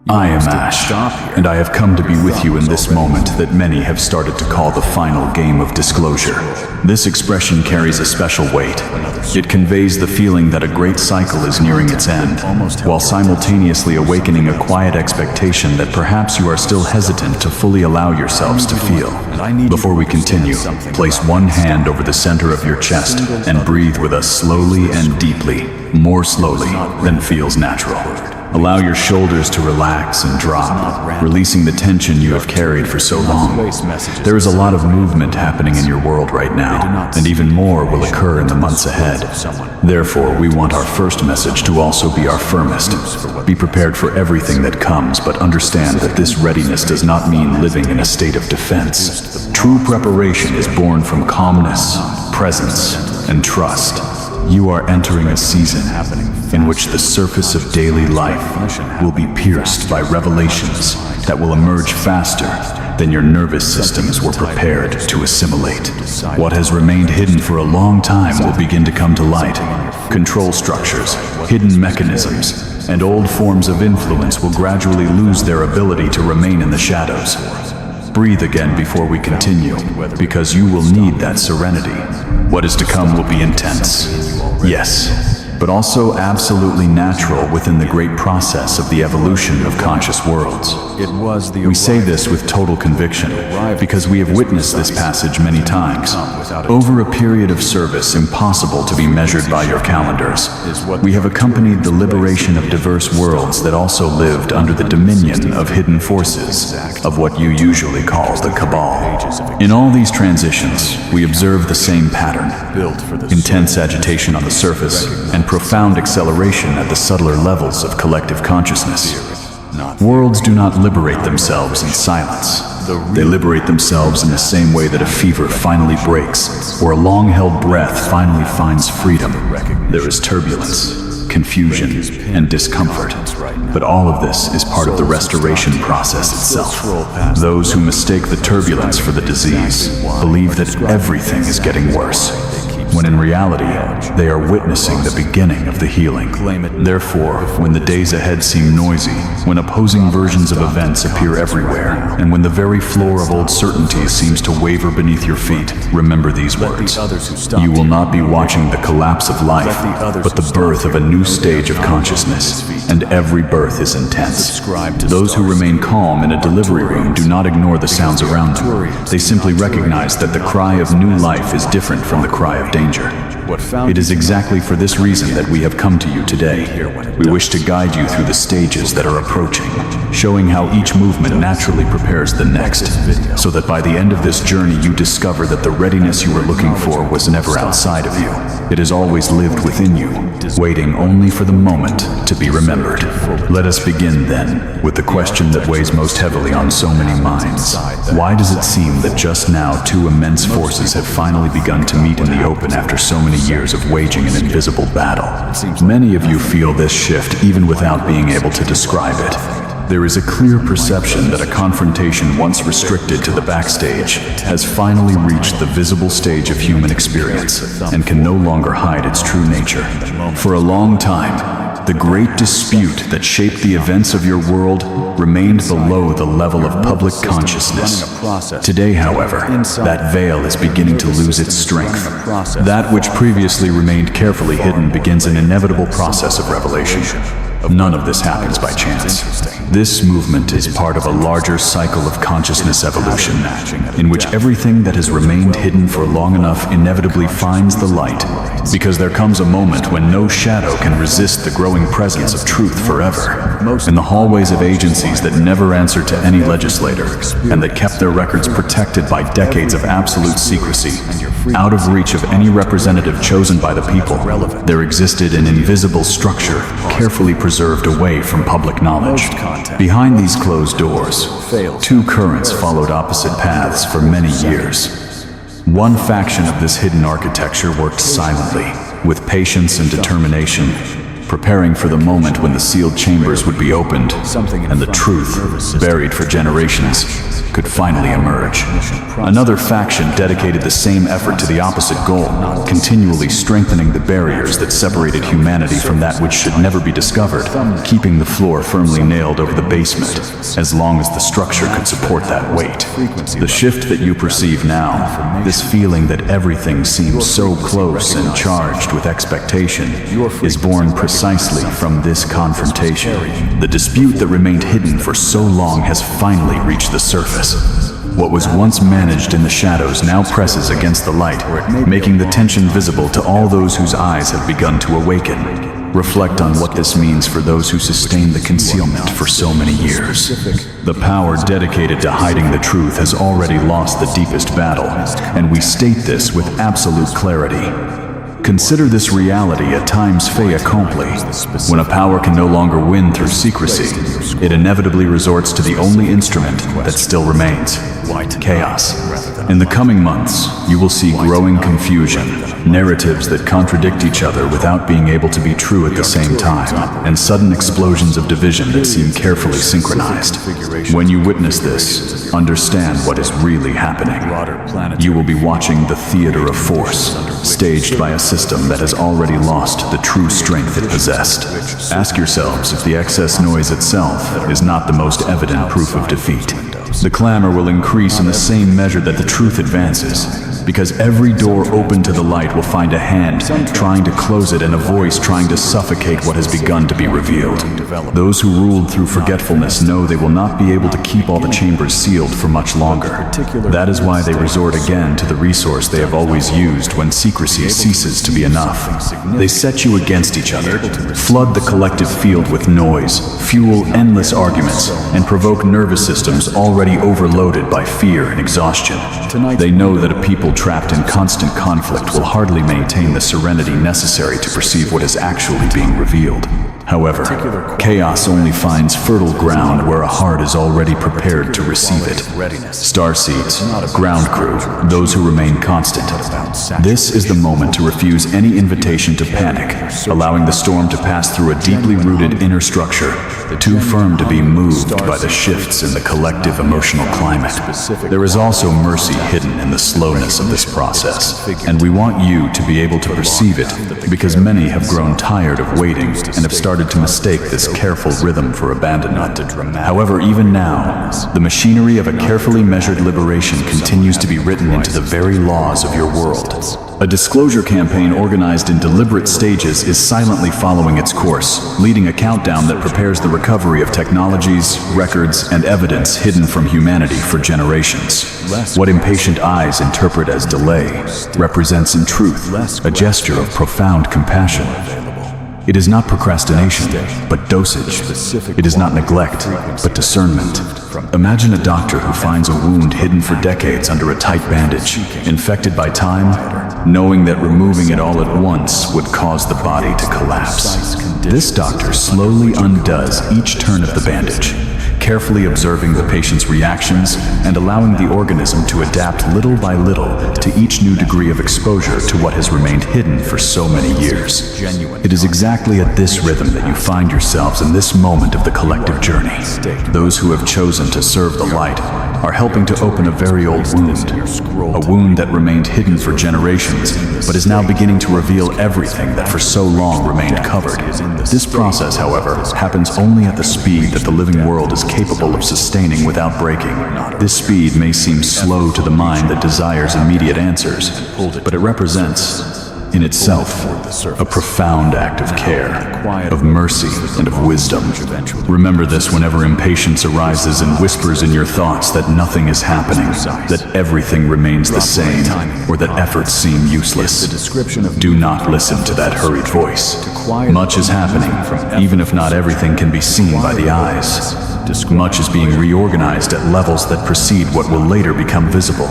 I am Ash, and I have come to be with you in this moment that many have started to call the final game of disclosure. This expression carries a special weight. It conveys the feeling that a great cycle is nearing its end, while simultaneously awakening a quiet expectation that perhaps you are still hesitant to fully allow yourselves to feel. Before we continue, place one hand over the center of your chest and breathe with us slowly and deeply, more slowly than feels natural. Allow your shoulders to relax and drop, releasing the tension you have carried for so long. There is a lot of movement happening in your world right now, and even more will occur in the months ahead. Therefore, we want our first message to also be our firmest. Be prepared for everything that comes, but understand that this readiness does not mean living in a state of defense. True preparation is born from calmness, presence, and trust. You are entering a season in which the surface of daily life will be pierced by revelations that will emerge faster than your nervous systems were prepared to assimilate. What has remained hidden for a long time will begin to come to light. Control structures, hidden mechanisms, and old forms of influence will gradually lose their ability to remain in the shadows. Breathe again before we continue, because you will need that serenity. What is to come will be intense. Yes, but also absolutely natural within the great process of the evolution of conscious worlds. We say this with total conviction, because we have witnessed this passage many times. Over a period of service impossible to be measured by your calendars, we have accompanied the liberation of diverse worlds that also lived under the dominion of hidden forces, of what you usually call the Cabal. In all these transitions, we observe the same pattern: intense agitation on the surface, and profound acceleration at the subtler levels of collective consciousness. Worlds do not liberate themselves in silence. They liberate themselves in the same way that a fever finally breaks, or a long-held breath finally finds freedom. There is turbulence, confusion, and discomfort, but all of this is part of the restoration process itself. Those who mistake the turbulence for the disease believe that everything is getting worse, when in reality, they are witnessing the beginning of the healing. Therefore, when the days ahead seem noisy, when opposing versions of events appear everywhere, and when the very floor of old certainties seems to waver beneath your feet, remember these words. You will not be watching the collapse of life, but the birth of a new stage of consciousness, and every birth is intense. Those who remain calm in a delivery room do not ignore the sounds around them. They simply recognize that the cry of new life is different from the cry of danger. It is exactly for this reason that we have come to you today. We wish to guide you through the stages that are approaching, showing how each movement naturally prepares the next, so that by the end of this journey you discover that the readiness you were looking for was never outside of you. It has always lived within you, waiting only for the moment to be remembered. Let us begin then with the question that weighs most heavily on so many minds. Why does it seem that just now two immense forces have finally begun to meet in the open after so many years of waging an invisible battle? Many of you feel this shift even without being able to describe it. There is a clear perception that a confrontation once restricted to the backstage has finally reached the visible stage of human experience and can no longer hide its true nature. For a long time, the great dispute that shaped the events of your world remained below the level of public consciousness. Today, however, that veil is beginning to lose its strength. That which previously remained carefully hidden begins an inevitable process of revelation. None of this happens by chance. This movement is part of a larger cycle of consciousness evolution, in which everything that has remained hidden for long enough inevitably finds the light, because there comes a moment when no shadow can resist the growing presence of truth forever. In the hallways of agencies that never answered to any legislator, and that kept their records protected by decades of absolute secrecy, out of reach of any representative chosen by the people, there existed an invisible structure carefully preserved away from public knowledge. Behind these closed doors, two currents followed opposite paths for many years. One faction of this hidden architecture worked silently, with patience and determination, preparing for the moment when the sealed chambers would be opened, and the truth, buried for generations, could finally emerge. Another faction dedicated the same effort to the opposite goal, continually strengthening the barriers that separated humanity from that which should never be discovered, keeping the floor firmly nailed over the basement, as long as the structure could support that weight. The shift that you perceive now, this feeling that everything seems so close and charged with expectation, is born precisely from this confrontation. The dispute that remained hidden for so long has finally reached the surface. What was once managed in the shadows now presses against the light, making the tension visible to all those whose eyes have begun to awaken. Reflect on what this means for those who sustained the concealment for so many years. The power dedicated to hiding the truth has already lost the deepest battle, and we state this with absolute clarity. Consider this reality a times fait accompli. When a power can no longer win through secrecy, it inevitably resorts to the only instrument that still remains: chaos. In the coming months, you will see growing confusion, narratives that contradict each other without being able to be true at the same time, and sudden explosions of division that seem carefully synchronized. When you witness this, understand what is really happening. You will be watching the theater of force, staged by a system that has already lost the true strength it possessed. Ask yourselves if the excess noise itself is not the most evident proof of defeat. The clamor will increase in the same measure that the truth advances, because every door open to the light will find a hand trying to close it and a voice trying to suffocate what has begun to be revealed. Those who ruled through forgetfulness know they will not be able to keep all the chambers sealed for much longer. That is why they resort again to the resource they have always used when secrecy ceases to be enough. They set you against each other, flood the collective field with noise, fuel endless arguments, and provoke nervous systems already overloaded by fear and exhaustion. They know that a people trapped in constant conflict will hardly maintain the serenity necessary to perceive what is actually being revealed. However, chaos only finds fertile ground where a heart is already prepared to receive it. Starseeds, ground crew, those who remain constant. This is the moment to refuse any invitation to panic, allowing the storm to pass through a deeply rooted inner structure, too firm to be moved by the shifts in the collective emotional climate. There is also mercy hidden in the slowness of this process, and we want you to be able to perceive it, because many have grown tired of waiting and have started to mistake this careful rhythm for abandonment. However, even now, the machinery of a carefully measured liberation continues to be written into the very laws of your world. A disclosure campaign organized in deliberate stages is silently following its course, leading a countdown that prepares the recovery of technologies, records, and evidence hidden from humanity for generations. What impatient eyes interpret as delay represents in truth a gesture of profound compassion. It is not procrastination, but dosage. It is not neglect, but discernment. Imagine a doctor who finds a wound hidden for decades under a tight bandage, infected by time, knowing that removing it all at once would cause the body to collapse. This doctor slowly undoes each turn of the bandage, carefully observing the patient's reactions and allowing the organism to adapt little by little to each new degree of exposure to what has remained hidden for so many years. It is exactly at this rhythm that you find yourselves in this moment of the collective journey. Those who have chosen to serve the light are helping to open a very old wound, a wound that remained hidden for generations, but is now beginning to reveal everything that for so long remained covered. This process, however, happens only at the speed that the living world is capable of sustaining without breaking. This speed may seem slow to the mind that desires immediate answers, but it represents, in itself, a profound act of care, of mercy, and of wisdom. Remember this whenever impatience arises and whispers in your thoughts that nothing is happening, that everything remains the same, or that efforts seem useless. Do not listen to that hurried voice. Much is happening, even if not everything can be seen by the eyes. Much is being reorganized at levels that precede what will later become visible.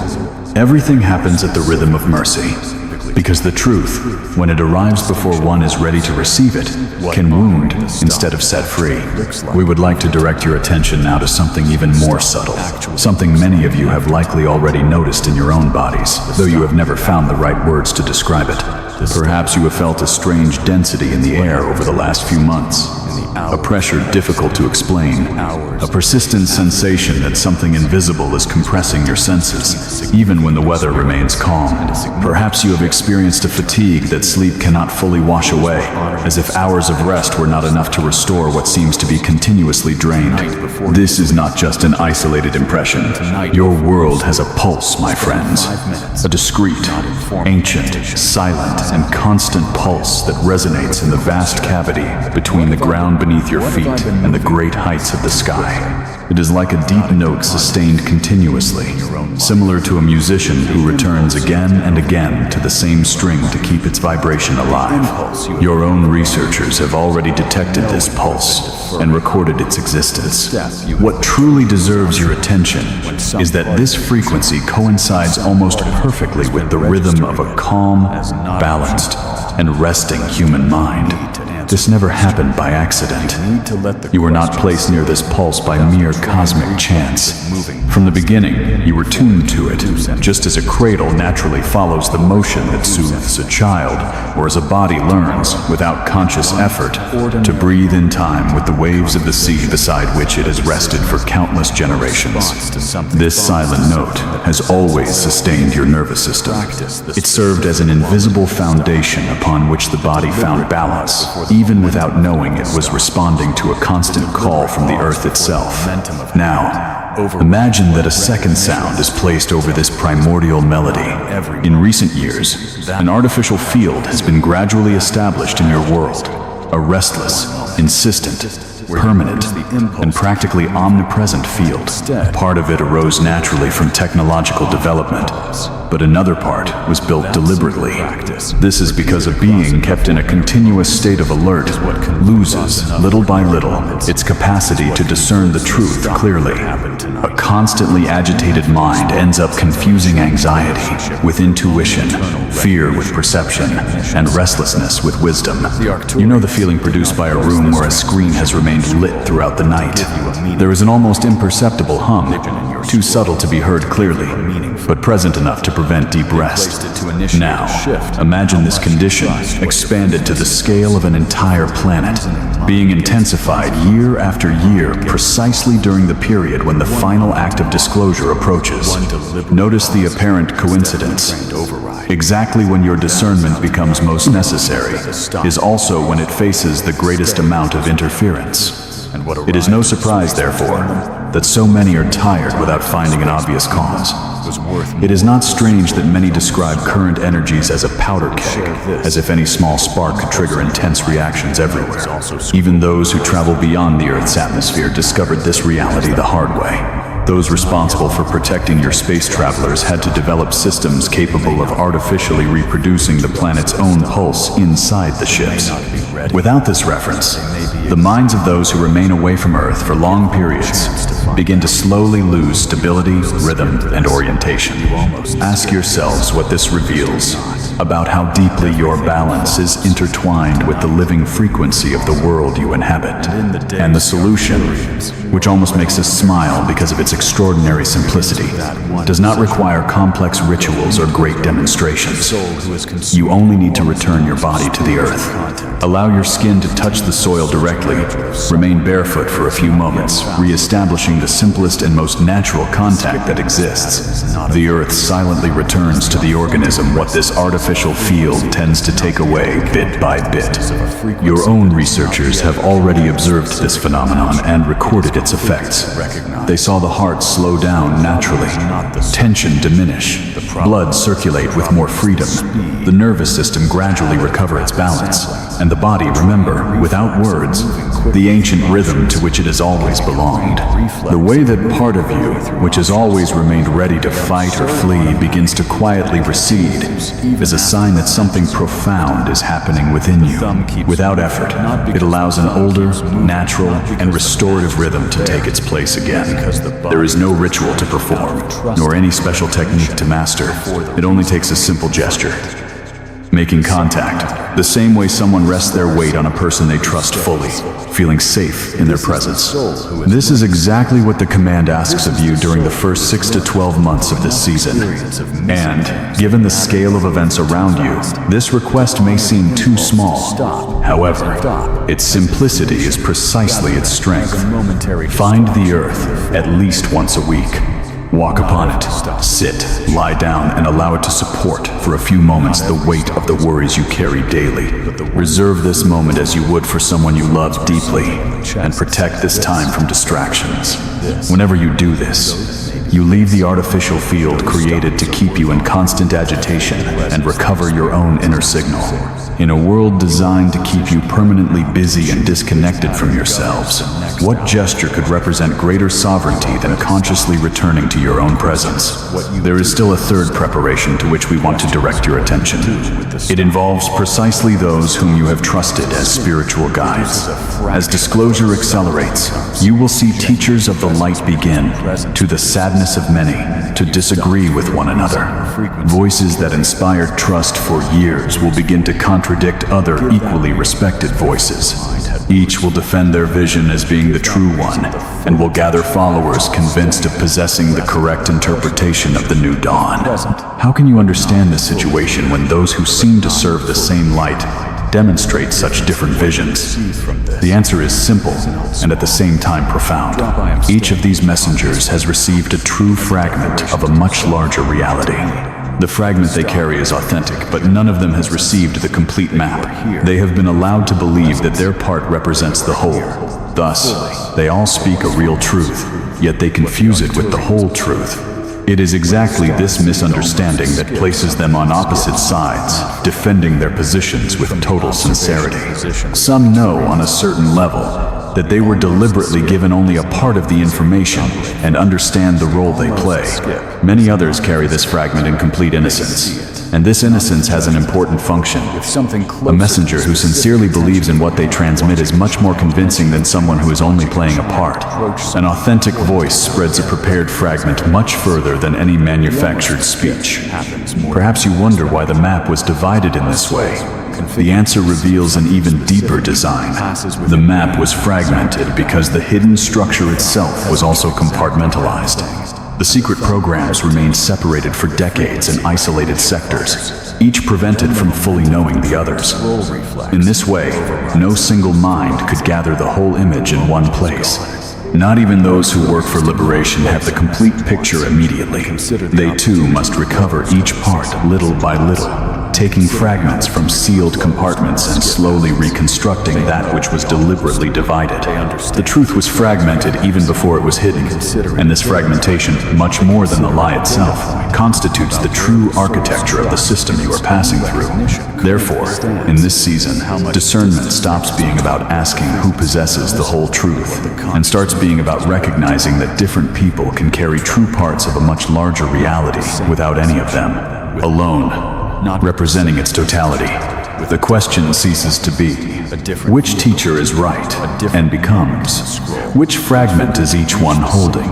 Everything happens at the rhythm of mercy. Because the truth, when it arrives before one is ready to receive it, can wound instead of set free. We would like to direct your attention now to something even more subtle, something many of you have likely already noticed in your own bodies, though you have never found the right words to describe it. Perhaps you have felt a strange density in the air over the last few months, a pressure difficult to explain, a persistent sensation that something invisible is compressing your senses, even when the weather remains calm. Perhaps you have experienced a fatigue that sleep cannot fully wash away, as if hours of rest were not enough to restore what seems to be continuously drained. This is not just an isolated impression. Your world has a pulse, my friends, a discreet, ancient, silent, and constant pulse that resonates in the vast cavity between the ground beneath your feet and the great heights of the sky. It is like a deep note sustained continuously, similar to a musician who returns again and again to the same string to keep its vibration alive. Your own researchers have already detected this pulse and recorded its existence. What truly deserves your attention is that this frequency coincides almost perfectly with the rhythm of a calm, balanced, and resting human mind. This never happened by accident. You were not placed near this pulse by mere cosmic chance. From the beginning, you were tuned to it, just as a cradle naturally follows the motion that soothes a child, or as a body learns, without conscious effort, to breathe in time with the waves of the sea beside which it has rested for countless generations. This silent note has always sustained your nervous system. It served as an invisible foundation upon which the body found balance, even without knowing it was responding to a constant call from the earth itself. Now, imagine that a second sound is placed over this primordial melody. In recent years, an artificial field has been gradually established in your world, a restless, insistent, permanent, and practically omnipresent field. Part of it arose naturally from technological development, but another part was built deliberately. This is because a being kept in a continuous state of alert loses, little by little, its capacity to discern the truth clearly. A constantly agitated mind ends up confusing anxiety with intuition, fear with perception, and restlessness with wisdom. You know the feeling produced by a room where a screen has remained lit throughout the night. There is an almost imperceptible hum, too subtle to be heard clearly, but present enough to prevent deep rest. Now, imagine this condition expanded to the scale of an entire planet, being intensified year after year precisely during the period when the final act of disclosure approaches. Notice the apparent coincidence. Exactly when your discernment becomes most necessary is also when it faces the greatest amount of interference. It is no surprise, therefore, that so many are tired without finding an obvious cause. It is not strange that many describe current energies as a powder keg, as if any small spark could trigger intense reactions everywhere. Even those who travel beyond the Earth's atmosphere discovered this reality the hard way. Those responsible for protecting your space travelers had to develop systems capable of artificially reproducing the planet's own pulse inside the ships. Without this reference, the minds of those who remain away from Earth for long periods begin to slowly lose stability, rhythm, and orientation. Ask yourselves what this reveals about how deeply your balance is intertwined with the living frequency of the world you inhabit. And the solution, which almost makes us smile because of its extraordinary simplicity, does not require complex rituals or great demonstrations. You only need to return your body to the earth. Allow your skin to touch the soil directly. Remain barefoot for a few moments, re-establishing the simplest and most natural contact that exists. The earth silently returns to the organism what this artificial field tends to take away bit by bit. Your own researchers have already observed this phenomenon and recorded its effects. They saw the heart slow down naturally, tension diminish, blood circulate with more freedom, the nervous system gradually recover its balance, and the body remember, without words, the ancient rhythm to which it has always belonged. The way that part of you, which has always remained ready to fight or flee, begins to quietly recede, is a sign that something profound is happening within you. Without effort, it allows an older, natural, and restorative rhythm to take its place again. There is no ritual to perform, nor any special technique to master. It only takes a simple gesture. making contact, the same way someone rests their weight on a person they trust fully, feeling safe in their presence. This is exactly what the command asks of you during the first 6 to 12 months of this season. And, given the scale of events around you, this request may seem too small. However, its simplicity is precisely its strength. Find the earth at least once a week. Walk upon it, sit, lie down, and allow it to support for a few moments the weight of the worries you carry daily. Reserve this moment as you would for someone you love deeply, and protect this time from distractions. Whenever you do this, you leave the artificial field created to keep you in constant agitation and recover your own inner signal. In a world designed to keep you permanently busy and disconnected from yourselves, what gesture could represent greater sovereignty than consciously returning to your own presence? There is still a third preparation to which we want to direct your attention. It involves precisely those whom you have trusted as spiritual guides. As disclosure accelerates, you will see teachers of the light begin, to the sadness of many, to disagree with one another. Voices that inspired trust for years will begin to contradict other equally respected voices. Each will defend their vision as being the true one, and will gather followers convinced of possessing the correct interpretation of the new dawn. How can you understand this situation when those who seem to serve the same light demonstrate such different visions? The answer is simple, and at the same time profound. Each of these messengers has received a true fragment of a much larger reality. The fragment they carry is authentic, but none of them has received the complete map. They have been allowed to believe that their part represents the whole. Thus, they all speak a real truth, yet they confuse it with the whole truth. It is exactly this misunderstanding that places them on opposite sides, defending their positions with total sincerity. Some know on a certain level that they were deliberately given only a part of the information and understand the role they play. Many others carry this fragment in complete innocence. And this innocence has an important function. A messenger who sincerely believes in what they transmit is much more convincing than someone who is only playing a part. An authentic voice spreads a prepared fragment much further than any manufactured speech. Perhaps you wonder why the map was divided in this way. The answer reveals an even deeper design. The map was fragmented because the hidden structure itself was also compartmentalized. The secret programs remained separated for decades in isolated sectors, each prevented from fully knowing the others. In this way, no single mind could gather the whole image in one place. Not even those who work for liberation have the complete picture immediately. They too must recover each part little by little, taking fragments from sealed compartments and slowly reconstructing that which was deliberately divided. The truth was fragmented even before it was hidden, and this fragmentation, much more than the lie itself, constitutes the true architecture of the system you are passing through. Therefore, in this season, discernment stops being about asking who possesses the whole truth, and starts being about recognizing that different people can carry true parts of a much larger reality without any of them, alone, not representing its totality. The question ceases to be, which teacher is right, and becomes, which fragment is each one holding?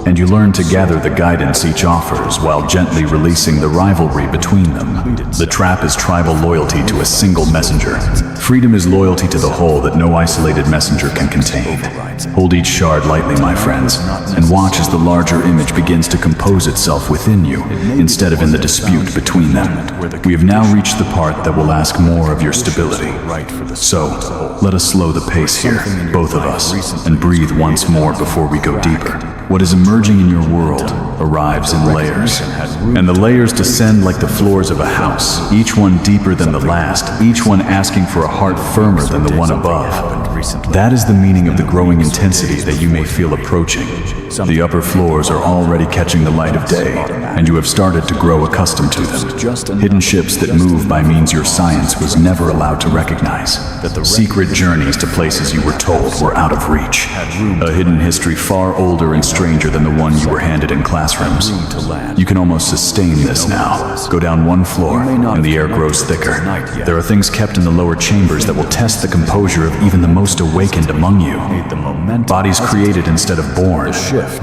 And you learn to gather the guidance each offers while gently releasing the rivalry between them. The trap is tribal loyalty to a single messenger. Freedom is loyalty to the whole that no isolated messenger can contain. Hold each shard lightly, my friends, and watch as the larger image begins to compose itself within you, instead of in the dispute between them. We have now reached the part that will ask more of your stability. So, let us slow the pace here, both of us, and breathe once more before we go deeper. What is emerging in your world arrives in layers, and the layers descend like the floors of a house, each one deeper than the last, each one asking for a heart firmer than the one above. That is the meaning of the growing intensity that you may feel approaching. The upper floors are already catching the light of day, and you have started to grow accustomed to them. Hidden ships that move by means your science was never allowed to recognize. Secret journeys to places you were told were out of reach. A hidden history far older and stranger than the one you were handed in class. classrooms. You can almost sustain this now. Go down one floor, and the air grows thicker. There are things kept in the lower chambers that will test the composure of even the most awakened among you. Bodies created instead of born.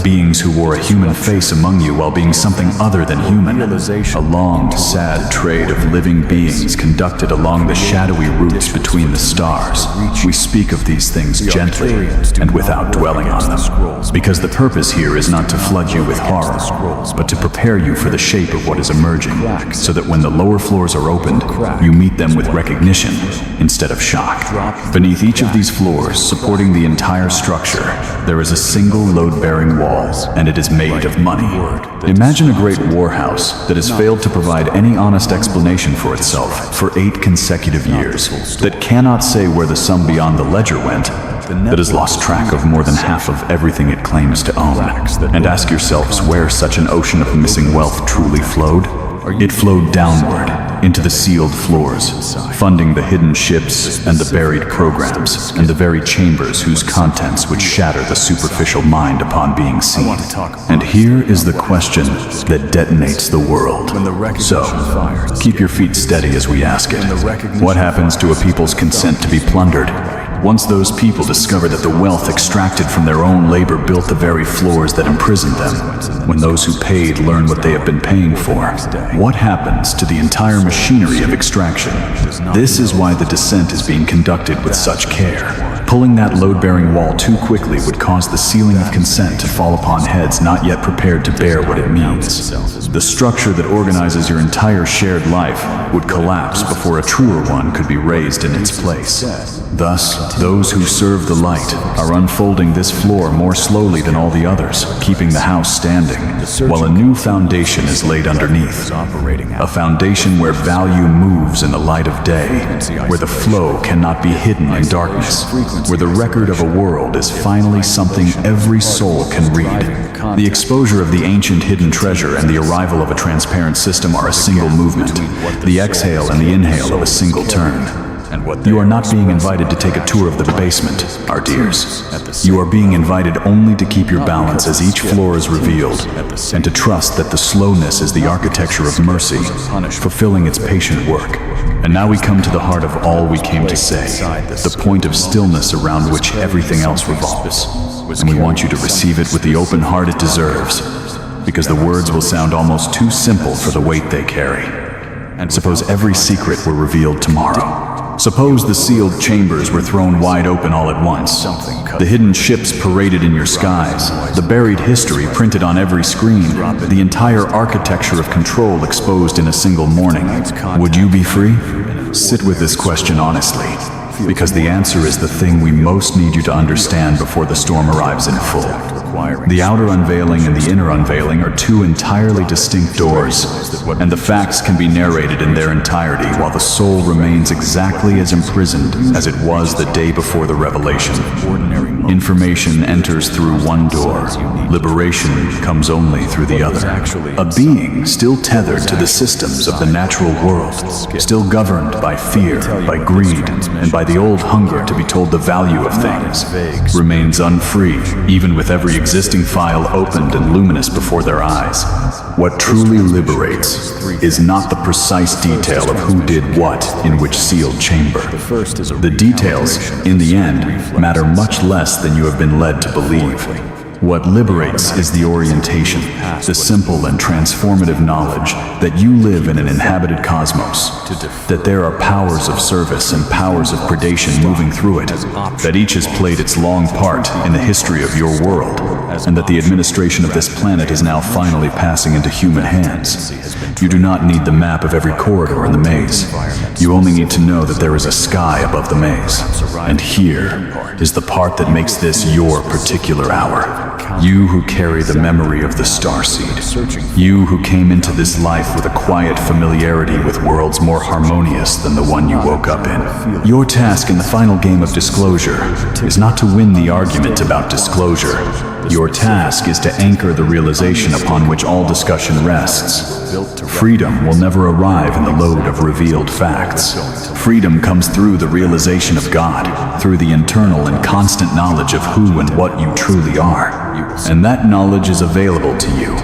Beings who wore a human face among you while being something other than human. A long, sad trade of living beings conducted along the shadowy routes between the stars. We speak of these things gently and without dwelling on them, because the purpose here is not to flood you with horror, but to prepare you for the shape of what is emerging, so that when the lower floors are opened, you meet them with recognition instead of shock. Beneath each of these floors, supporting the entire structure, there is a single load-bearing wall, and it is made of money. Imagine a great warhouse that has failed to provide any honest explanation for itself for 8 consecutive years, that cannot say where the sum beyond the ledger went, that has lost track of more than half of everything it claims to own. And ask yourselves where such an ocean of missing wealth truly flowed. It flowed downward into the sealed floors, funding the hidden ships and the buried programs and the very chambers whose contents would shatter the superficial mind upon being seen. And here is the question that detonates the world. So, keep your feet steady as we ask it. What happens to a people's consent to be plundered? Once those people discover that the wealth extracted from their own labor built the very floors that imprisoned them, when those who paid learn what they have been paying for, what happens to the entire machinery of extraction? This is why the descent is being conducted with such care. Pulling that load-bearing wall too quickly would cause the ceiling of consent to fall upon heads not yet prepared to bear what it means. The structure that organizes your entire shared life would collapse before a truer one could be raised in its place. Thus, those who serve the light are unfolding this floor more slowly than all the others, keeping the house standing, while a new foundation is laid underneath. A foundation where value moves in the light of day, where the flow cannot be hidden in darkness, where the record of a world is finally something every soul can read. The exposure of the ancient hidden treasure and the arrival of a transparent system are a single movement, the exhale and the inhale of a single turn. You are not being invited to take a tour of the basement, our dears. You are being invited only to keep your balance as each floor is revealed, and to trust that the slowness is the architecture of mercy, fulfilling its patient work. And now we come to the heart of all we came to say, the point of stillness around which everything else revolves. And we want you to receive it with the open heart it deserves, because the words will sound almost too simple for the weight they carry. Suppose every secret were revealed tomorrow. Suppose the sealed chambers were thrown wide open all at once. The hidden ships paraded in your skies, the buried history printed on every screen, the entire architecture of control exposed in a single morning. Would you be free? Sit with this question honestly, because the answer is the thing we most need you to understand before the storm arrives in full. The outer unveiling and the inner unveiling are two entirely distinct doors, and the facts can be narrated in their entirety while the soul remains exactly as imprisoned as it was the day before the revelation. Information enters through one door. Liberation comes only through the other. A being still tethered to the systems of the natural world, still governed by fear, by greed, and by the old hunger to be told the value of things, remains unfree, even with every existing file opened and luminous before their eyes. What truly liberates is not the precise detail of who did what in which sealed chamber. The details, in the end, matter much less than you have been led to believe. What liberates is the orientation, the simple and transformative knowledge that you live in an inhabited cosmos, that there are powers of service and powers of predation moving through it, that each has played its long part in the history of your world, and that the administration of this planet is now finally passing into human hands. You do not need the map of every corridor in the maze. You only need to know that there is a sky above the maze. And here is the part that makes this your particular hour. You who carry the memory of the starseed. You who came into this life with a quiet familiarity with worlds more harmonious than the one you woke up in. Your task in the final game of disclosure is not to win the argument about disclosure. Your task is to anchor the realization upon which all discussion rests. Freedom will never arrive in the load of revealed facts. Freedom comes through the realization of God, through the internal and constant knowledge of who and what you truly are. And that knowledge is available to you.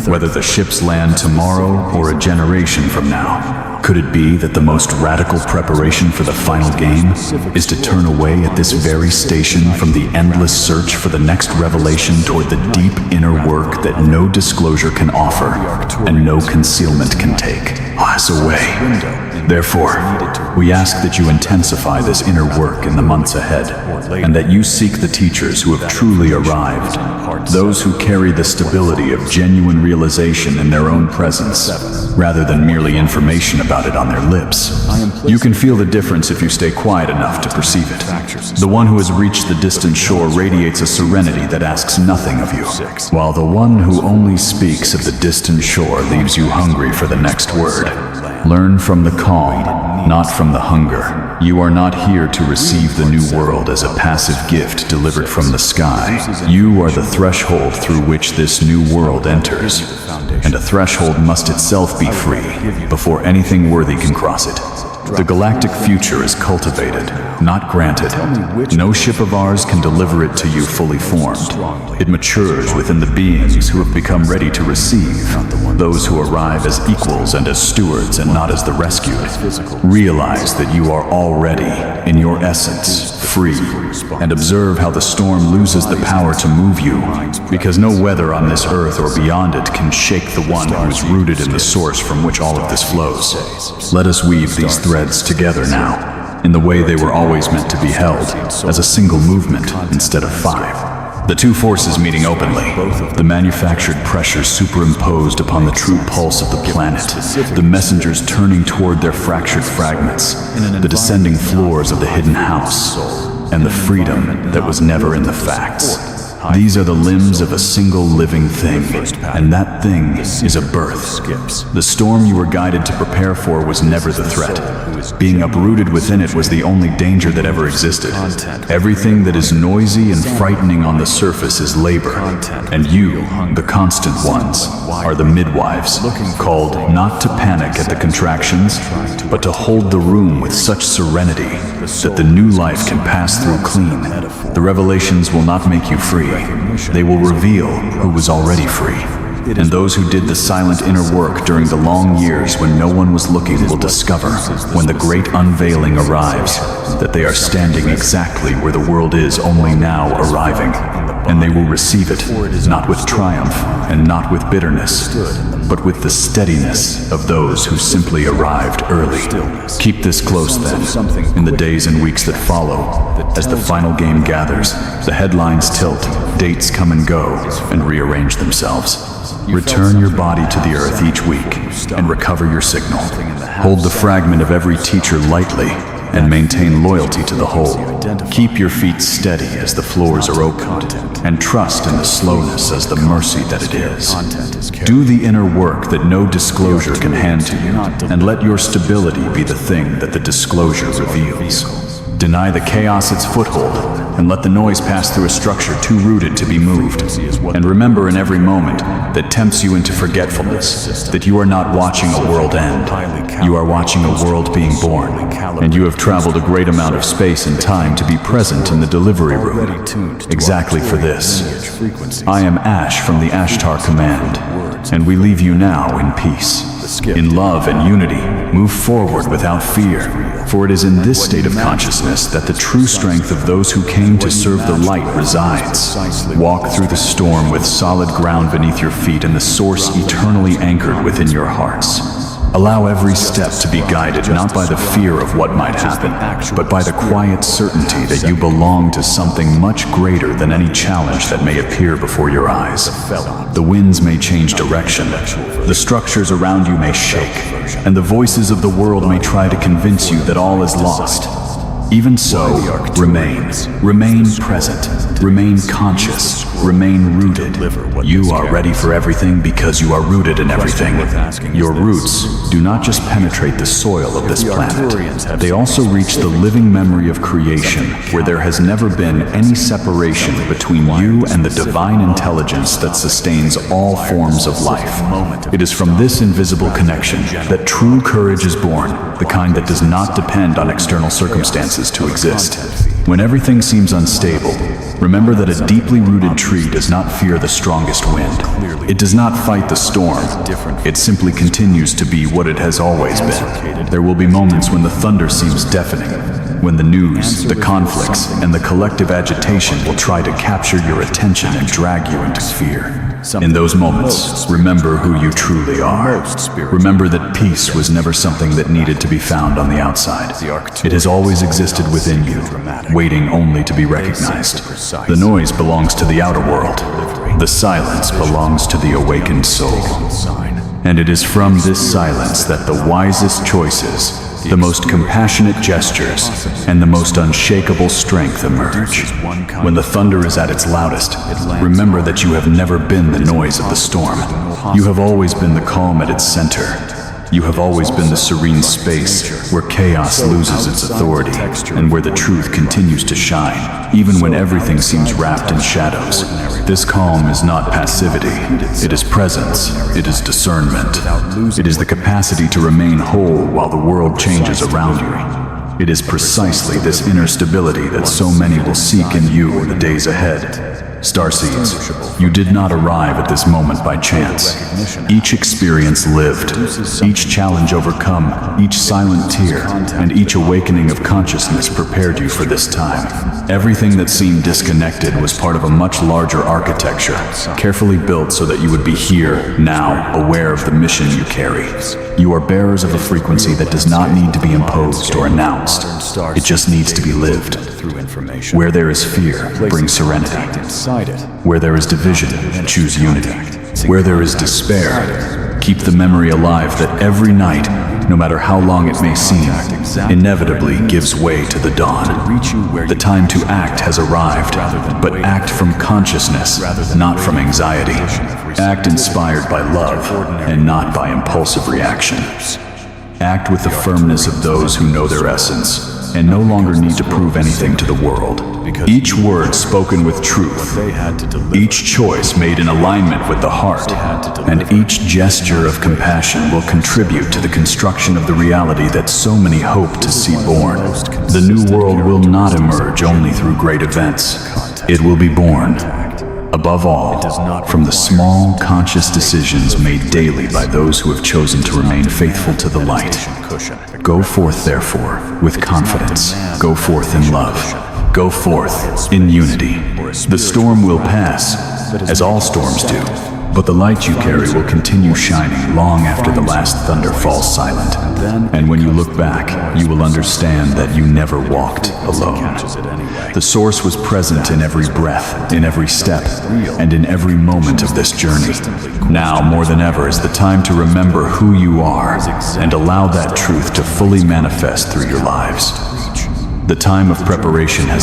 whether the ships land tomorrow or a generation from now. Could it be that the most radical preparation for the final game is to turn away at this very station from the endless search for the next revelation toward the deep inner work that no disclosure can offer and no concealment can take? Pass away. Therefore, we ask that you intensify this inner work in the months ahead, and that you seek the teachers who have truly arrived, those who carry the stability of genuine realization in their own presence, rather than merely information about it on their lips. You can feel the difference if you stay quiet enough to perceive it. The one who has reached the distant shore radiates a serenity that asks nothing of you, while the one who only speaks of the distant shore leaves you hungry for the next word. Learn from the calm, not from the hunger. You are not here to receive the new world as a passive gift delivered from the sky. You are the threshold through which this new world enters, and a threshold must itself be free before anything worthy can cross it. The galactic future is cultivated, not granted. No ship of ours can deliver it to you fully formed. It matures within the beings who have become ready to receive, those who arrive as equals and as stewards and not as the rescued. Realize that you are already, in your essence, free, and observe how the storm loses the power to move you, because no weather on this earth or beyond it can shake the one who is rooted in the source from which all of this flows. Let us weave these threads together now, in the way they were always meant to be held, as a single movement instead of five. The two forces meeting openly, the manufactured pressure superimposed upon the true pulse of the planet, the messengers turning toward their fractured fragments, the descending floors of the hidden house, and the freedom that was never in the facts. These are the limbs of a single living thing, and that thing is a birth. The storm you were guided to prepare for was never the threat. Being uprooted within it was the only danger that ever existed. Everything that is noisy and frightening on the surface is labor, and you, the constant ones, are the midwives, called not to panic at the contractions, but to hold the room with such serenity that the new life can pass through clean. The revelations will not make you free. They will reveal who was already free. And those who did the silent inner work during the long years when no one was looking will discover, when the great unveiling arrives, that they are standing exactly where the world is only now arriving. And they will receive it, not with triumph and not with bitterness, but with the steadiness of those who simply arrived early. Keep this close then, in the days and weeks that follow. As the final game gathers, the headlines tilt, dates come and go, and rearrange themselves. Return your body to the earth each week, and recover your signal. Hold the fragment of every teacher lightly, and maintain loyalty to the whole. Keep your feet steady as the floors are opened, and trust in the slowness as the mercy that it is. Do the inner work that no disclosure can hand to you, and let your stability be the thing that the disclosure reveals. Deny the chaos its foothold, and let the noise pass through a structure too rooted to be moved. And remember in every moment that tempts you into forgetfulness that you are not watching a world end. You are watching a world being born, and you have traveled a great amount of space and time to be present in the delivery room. Exactly for this. I am Ash from the Ashtar Command, and we leave you now in peace. In love and unity, move forward without fear, for it is in this state of consciousness that the true strength of those who came to serve the light resides. Walk through the storm with solid ground beneath your feet and the source eternally anchored within your hearts. Allow every step to be guided not by the fear of what might happen, but by the quiet certainty that you belong to something much greater than any challenge that may appear before your eyes. The winds may change direction, the structures around you may shake, and the voices of the world may try to convince you that all is lost. Even so, remain present, remain conscious, remain rooted. You are ready for everything because you are rooted in everything. Your roots do not just penetrate the soil of this planet, they also reach the living memory of creation, where there has never been any separation between you and the divine intelligence that sustains all forms of life. It is from this invisible connection that true courage is born, the kind that does not depend on external circumstances to exist. When everything seems unstable, remember that a deeply rooted tree does not fear the strongest wind. It does not fight the storm. It simply continues to be what it has always been. There will be moments when the thunder seems deafening, when the news, the conflicts, and the collective agitation will try to capture your attention and drag you into fear. In those moments, remember who you truly are. Remember that peace was never something that needed to be found on the outside. It has always existed within you, waiting only to be recognized. The noise belongs to the outer world. The silence belongs to the awakened soul. And it is from this silence that the wisest choices, the most compassionate gestures, and the most unshakable strength emerge. When the thunder is at its loudest, remember that you have never been the noise of the storm. You have always been the calm at its center. You have always been the serene space where chaos loses its authority and where the truth continues to shine, even when everything seems wrapped in shadows. This calm is not passivity. It is presence. It is discernment. It is the capacity to remain whole while the world changes around you. It is precisely this inner stability that so many will seek in you in the days ahead. Starseeds, you did not arrive at this moment by chance. Each experience lived, each challenge overcome, each silent tear, and each awakening of consciousness prepared you for this time. Everything that seemed disconnected was part of a much larger architecture, carefully built so that you would be here, now, aware of the mission you carry. You are bearers of a frequency that does not need to be imposed or announced. It just needs to be lived. Where there is fear, bring serenity. Where there is division, choose unity. Where there is despair, keep the memory alive that every night, no matter how long it may seem, inevitably gives way to the dawn. The time to act has arrived, but act from consciousness, not from anxiety. Act inspired by love, and not by impulsive reaction. Act with the firmness of those who know their essence, and no longer need to prove anything to the world. Each word spoken with truth, each choice made in alignment with the heart, and each gesture of compassion will contribute to the construction of the reality that so many hope to see born. The new world will not emerge only through great events. It will be born, above all, from the small, conscious decisions made daily by those who have chosen to remain faithful to the light. Go forth, therefore, with confidence. Go forth in love. Go forth in unity. The storm will pass, as all storms do, but the light you carry will continue shining long after the last thunder falls silent. And when you look back, you will understand that you never walked alone. The source was present in every breath, in every step, and in every moment of this journey. Now, more than ever, is the time to remember who you are and allow that truth to fully manifest through your lives. The time of preparation has